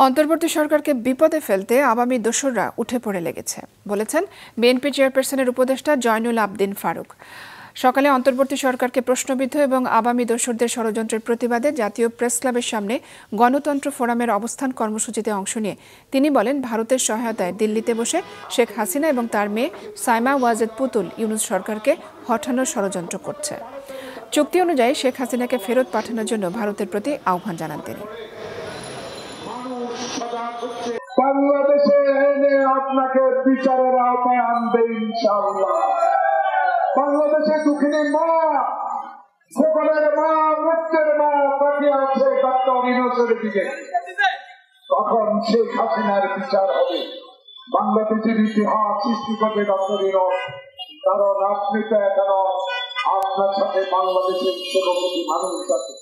অন্তর্বর্তী সরকারকে বিপদে ফেলতে আওয়ামী দোসররা উঠে পড়ে লেগেছে বলেছেন বিএনপি চেয়ারপারসনের উপদেষ্টা জয়নুল আবদিন ফারুক। সকালে অন্তর্বর্তী সরকারকে প্রশ্নবিদ্ধ এবং আওয়ামী দোসরদের ষড়যন্ত্রের প্রতিবাদে জাতীয় প্রেস ক্লাবের সামনে গণতন্ত্র ফোরামের অবস্থান কর্মসূচিতে অংশ নিয়ে তিনি বলেন, ভারতের সহায়তায় দিল্লিতে বসে শেখ হাসিনা এবং তার মেয়ে সাইমা ওয়াজেদ পুতুল ইউনূস সরকারকে হঠানোর ষড়যন্ত্র করছে। চুক্তি অনুযায়ী শেখ হাসিনাকে ফেরত পাঠানোর জন্য ভারতের প্রতি আহ্বান জানান তিনি। বাংলাদেশে এনে আপনাকে বিচারের আওতায় আনবে ইনশাআল্লাহ। বাংলাদেশে দুঃখিনী মা, সকলের মা, মৃত্যুর মা তাকিয়ে আছে ডক্টর ইউনূসের দিকে। তখন শেখ হাসিনার বিচার হবে। বাংলাদেশের ইতিহাস সৃষ্টি করবে ডক্টর ইউনূস, কারণ আপনি তো এখনো আপনার সাথে বাংলাদেশের ১৬ কোটি মানুষ আছে।